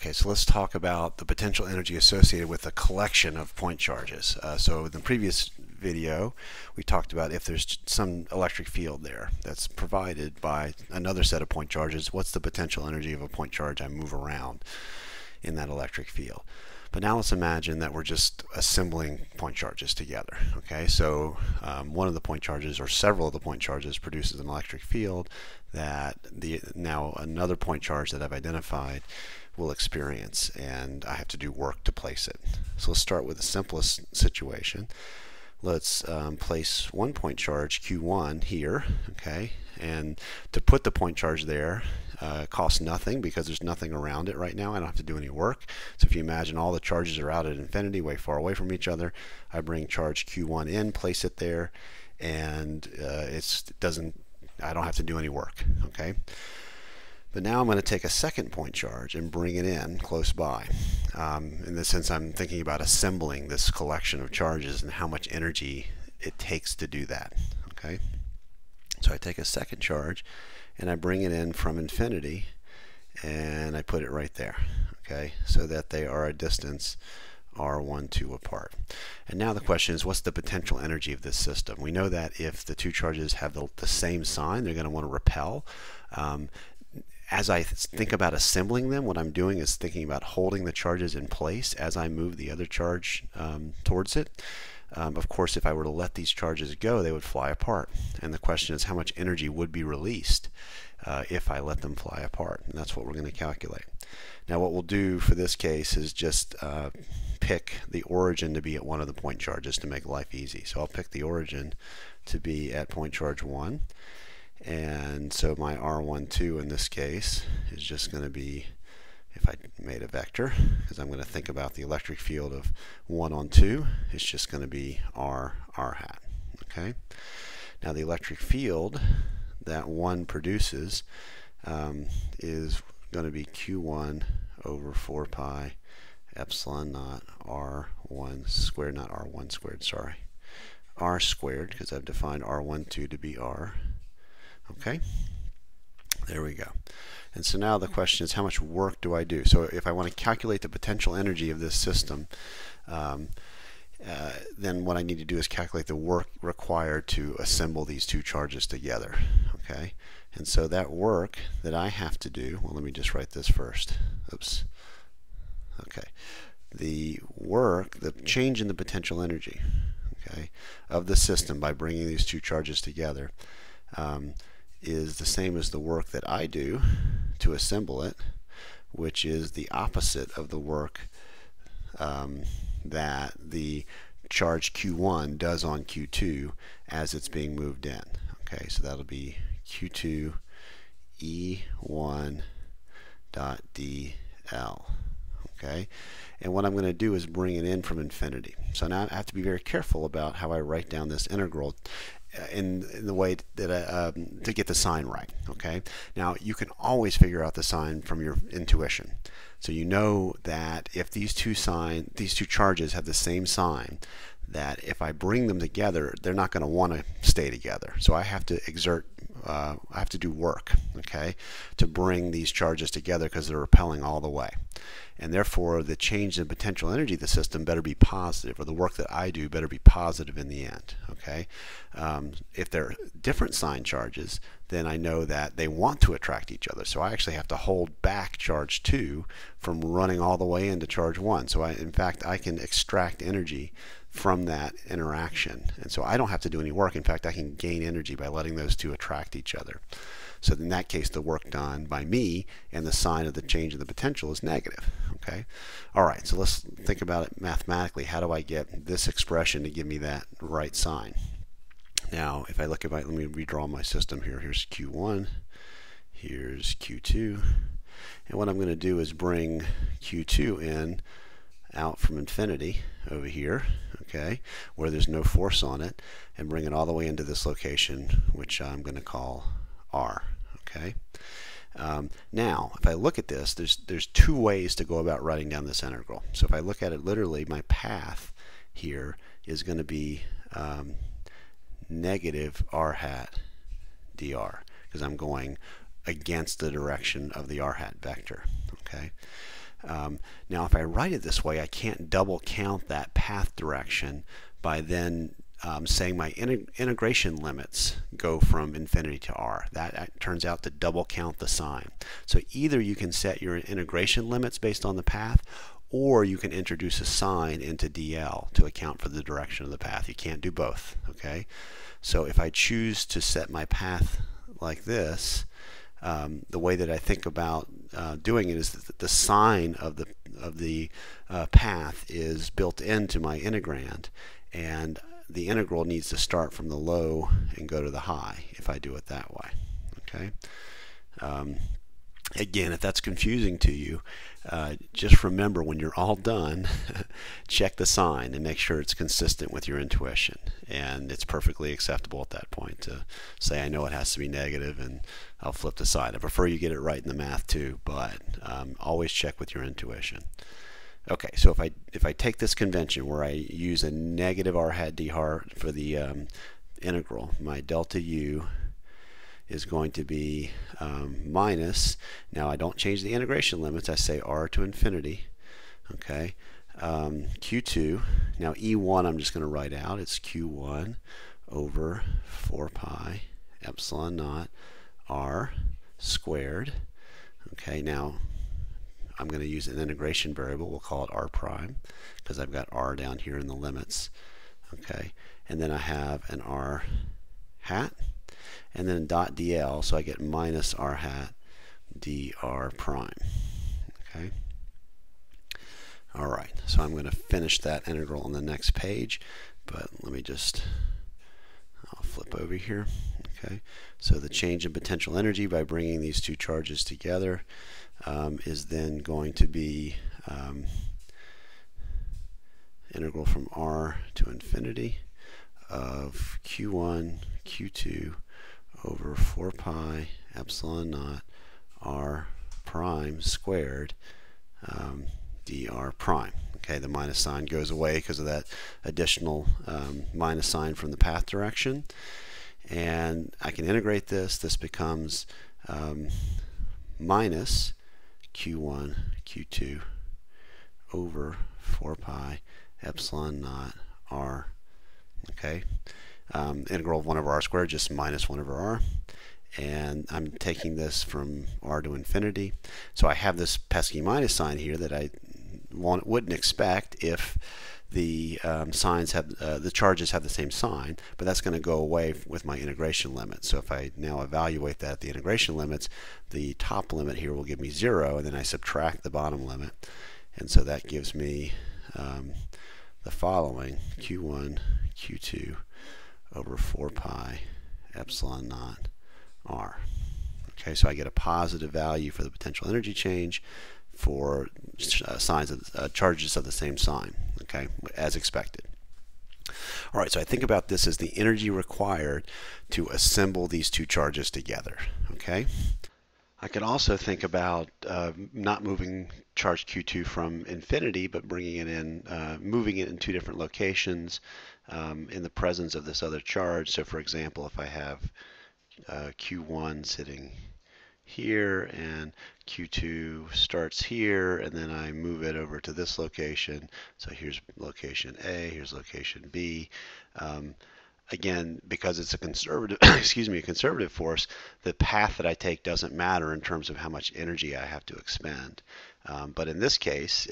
Okay, so let's talk about the potential energy associated with a collection of point charges. So in the previous video, we talked about if there's some electric field there that's provided by another set of point charges, what's the potential energy of a point charge I move around in that electric field. But now let's imagine that we're just assembling point charges together. Okay, so one of the point charges or several of the point charges produces an electric field that now another point charge that I've identified will experience, and I have to do work to place it. So let's start with the simplest situation. Let's place one point charge Q1 here, okay, and to put the point charge there costs nothing because there's nothing around it right now. I don't have to do any work. So if you imagine all the charges are out at infinity, way far away from each other, I bring charge Q1 in, place it there, and I don't have to do any work, okay. But now I'm going to take a second point charge and bring it in close by. In the sense I'm thinking about assembling this collection of charges and how much energy it takes to do that. Okay, so I take a second charge and I bring it in from infinity and I put it right there. Okay, so that they are a distance r1, 2 apart. And now the question is, what's the potential energy of this system? We know that if the two charges have the same sign, they're going to want to repel. As I think about assembling them, what I'm doing is thinking about holding the charges in place as I move the other charge towards it. Of course, if I were to let these charges go, they would fly apart. And the question is, how much energy would be released if I let them fly apart? And that's what we're going to calculate. Now what we'll do for this case is just pick the origin to be at one of the point charges to make life easy. So I'll pick the origin to be at point charge 1. And so my R12 in this case is just going to be, if I made a vector, because I'm going to think about the electric field of 1 on 2, it's just going to be R hat. Okay. Now the electric field that 1 produces is going to be Q1 over 4 pi epsilon naught R1 squared, not R1 squared, sorry, R squared, because I've defined R12 to be R. Okay, there we go. And so now the question is, how much work do I do? So if I want to calculate the potential energy of this system, then what I need to do is calculate the work required to assemble these two charges together. Okay, and so that work that I have to do, well, let me just write this first. Oops. Okay, the work, the change in the potential energy, okay, of the system by bringing these two charges together is the same as the work that I do to assemble it, which is the opposite of the work that the charge Q1 does on Q2 as it's being moved in. Okay, so that'll be Q2 E1 dot dl. Okay, and what I'm going to do is bring it in from infinity. So now I have to be very careful about how I write down this integral in the way that to get the sign right. Okay, now you can always figure out the sign from your intuition. So you know that if these two charges have the same sign, that if I bring them together, they're not going to want to stay together. So I have to I have to do work, okay, to bring these charges together because they're repelling all the way. And therefore, the change in potential energy of the system better be positive, or the work that I do better be positive in the end, okay? If they're different sign charges, then I know that they want to attract each other. So I actually have to hold back charge 2 from running all the way into charge 1. So in fact, I can extract energy from that interaction. And so I don't have to do any work. In fact, I can gain energy by letting those two attract each other. So in that case, the work done by me and the sign of the change in the potential is negative. Okay. All right. So let's think about it mathematically. How do I get this expression to give me that right sign? Now, if I look at let me redraw my system here. Here's Q1. Here's Q2. And what I'm going to do is bring Q2 in out from infinity over here, okay, where there's no force on it, and bring it all the way into this location, which I'm going to call R. Okay. Now, if I look at this, there's two ways to go about writing down this integral. So if I look at it literally, my path here is going to be negative r hat dr, because I'm going against the direction of the r hat vector. Okay. Now if I write it this way, I can't double count that path direction by then saying my integration limits go from infinity to r. That turns out to double count the sign. So either you can set your integration limits based on the path, or you can introduce a sign into DL to account for the direction of the path. You can't do both, okay? So if I choose to set my path like this, the way that I think about doing it is that the sign of the path is built into my integrand, and the integral needs to start from the low and go to the high if I do it that way, okay? Again, if that's confusing to you, just remember when you're all done, check the sign and make sure it's consistent with your intuition. And it's perfectly acceptable at that point to say, I know it has to be negative, and I'll flip the sign. I prefer you get it right in the math too, but always check with your intuition. Okay, so if I take this convention where I use a negative r hat d har for the integral, my delta u is going to be minus, now I don't change the integration limits, I say r to infinity, okay, q2, now e1 I'm just going to write out, it's q1 over 4 pi epsilon naught r squared, okay, now I'm going to use an integration variable, we'll call it r prime, because I've got r down here in the limits, okay, and then I have an r hat, and then dot dl, so I get minus r hat dr prime. Okay. All right, so I'm going to finish that integral on the next page, but let me just, I'll flip over here. Okay, so the change in potential energy by bringing these two charges together is then going to be integral from r to infinity of q1, q2 over 4 pi epsilon naught r prime squared dr prime. Okay, the minus sign goes away because of that additional minus sign from the path direction. And I can integrate this. This becomes minus q1, q2 over 4 pi epsilon naught r. Okay. Integral of 1 over r squared, just minus 1 over r. And I'm taking this from r to infinity. So I have this pesky minus sign here that I wouldn't expect if the signs have the charges have the same sign, but that's going to go away with my integration limit. So if I now evaluate that at the integration limits, the top limit here will give me 0, and then I subtract the bottom limit, and so that gives me the following: q1, q2 over 4 pi epsilon naught r. Okay, so I get a positive value for the potential energy change for signs of charges of the same sign, okay, as expected. All right, so I think about this as the energy required to assemble these two charges together, okay? I could also think about not moving charge Q2 from infinity, but bringing it in, moving it in two different locations in the presence of this other charge. So for example, if I have Q1 sitting here and Q2 starts here, and then I move it over to this location. So here's location A, here's location B. Again, because it's a conservative, excuse me, a conservative force, the path that I take doesn't matter in terms of how much energy I have to expend. But in this case,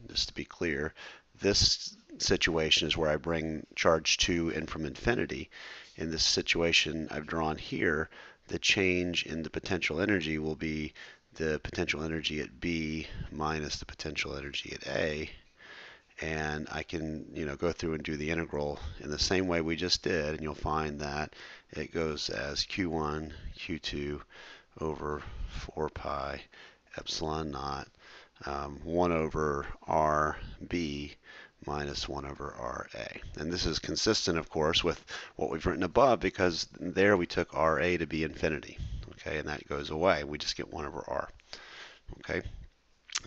just to be clear, this situation is where I bring charge 2 in from infinity. In this situation I've drawn here, the change in the potential energy will be the potential energy at B minus the potential energy at A. And I can, go through and do the integral in the same way we just did, and you'll find that it goes as Q1, Q2 over 4 pi epsilon naught 1 over RB minus 1 over RA. And this is consistent, of course, with what we've written above, because there we took RA to be infinity. Okay, and that goes away. We just get 1 over R. Okay.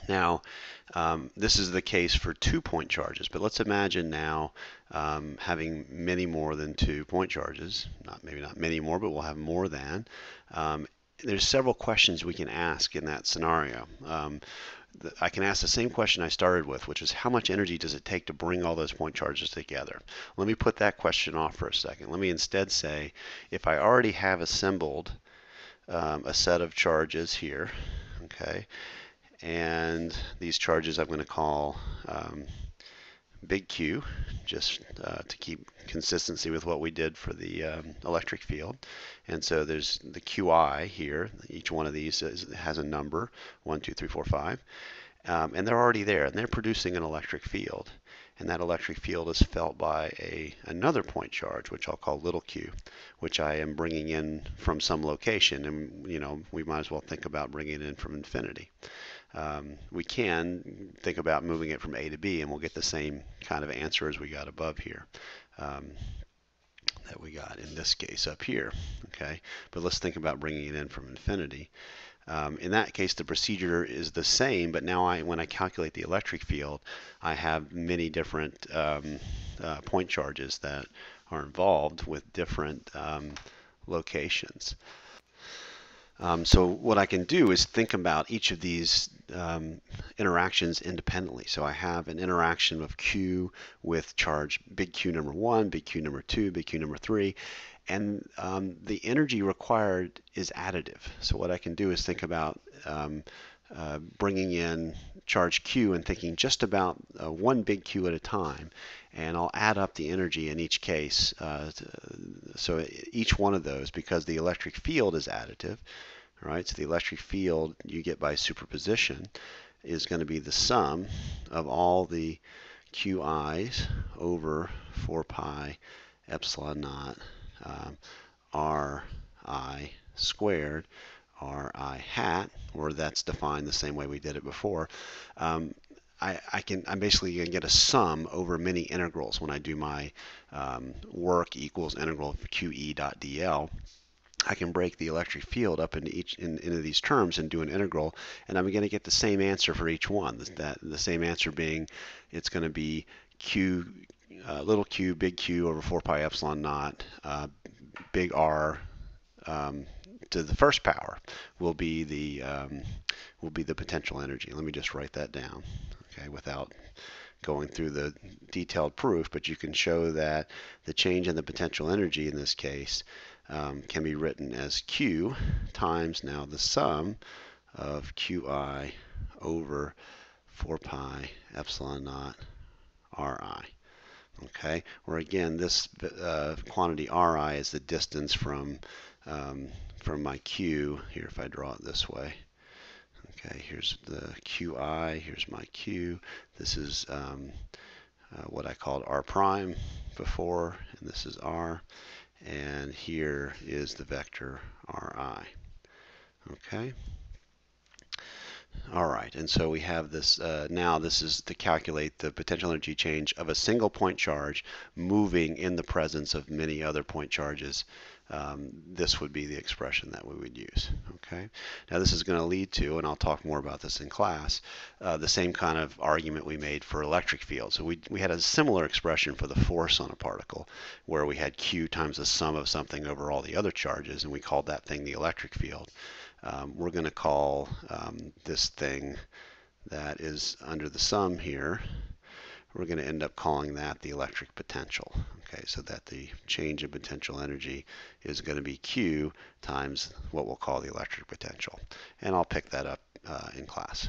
Now, this is the case for 2-point charges, but let's imagine now having many more than 2-point charges. Maybe not many more, but we'll have more than. There's several questions we can ask in that scenario. I can ask the same question I started with, which is how much energy does it take to bring all those point charges together? Let me put that question off for a second. Let me instead say, if I already have assembled a set of charges here, okay, and these charges I'm going to call big Q, just to keep consistency with what we did for the electric field. And so there's the QI here. Each one of these has a number, 1, 2, 3, 4, 5. And they're already there, and they're producing an electric field. And that electric field is felt by another point charge, which I'll call little q, which I am bringing in from some location. And we might as well think about bringing it in from infinity. We can think about moving it from A to B, and we'll get the same kind of answer as we got above here, that we got in this case up here. Okay, but let's think about bringing it in from infinity. In that case, the procedure is the same, but now when I calculate the electric field, I have many different point charges that are involved with different locations. So what I can do is think about each of these interactions independently. So I have an interaction of Q with charge big Q number 1, big Q number 2, big Q number 3, and the energy required is additive. So what I can do is think about bringing in charge Q and thinking just about one big Q at a time, and I'll add up the energy in each case. So each one of those, because the electric field is additive, right? So the electric field you get by superposition is going to be the sum of all the QIs over 4 pi epsilon naught Ri squared Ri hat, or that's defined the same way we did it before. I'm basically going to get a sum over many integrals when I do my work equals integral of QE dot dl. I can break the electric field up into into these terms and do an integral, and I'm going to get the same answer for each one. The same answer being it's going to be Q little q big Q over 4 pi epsilon naught big R to the first power will be the potential energy. Let me just write that down, okay, without going through the detailed proof, but you can show that the change in the potential energy in this case can be written as Q times now the sum of QI over 4 pi epsilon naught Ri. Okay, where again this quantity Ri is the distance from my Q. Here, if I draw it this way. Okay, here's the QI, here's my Q. This is what I called R prime before, and this is R. And here is the vector Ri. Okay. All right, and so we have this, now this is to calculate the potential energy change of a single point charge moving in the presence of many other point charges. This would be the expression that we would use. Okay. Now this is going to lead to, and I'll talk more about this in class, the same kind of argument we made for electric field. So we had a similar expression for the force on a particle, where we had Q times the sum of something over all the other charges, and we called that thing the electric field. We're going to call this thing that is under the sum here, we're going to end up calling that the electric potential. Okay, so that the change in potential energy is going to be Q times what we'll call the electric potential. And I'll pick that up in class.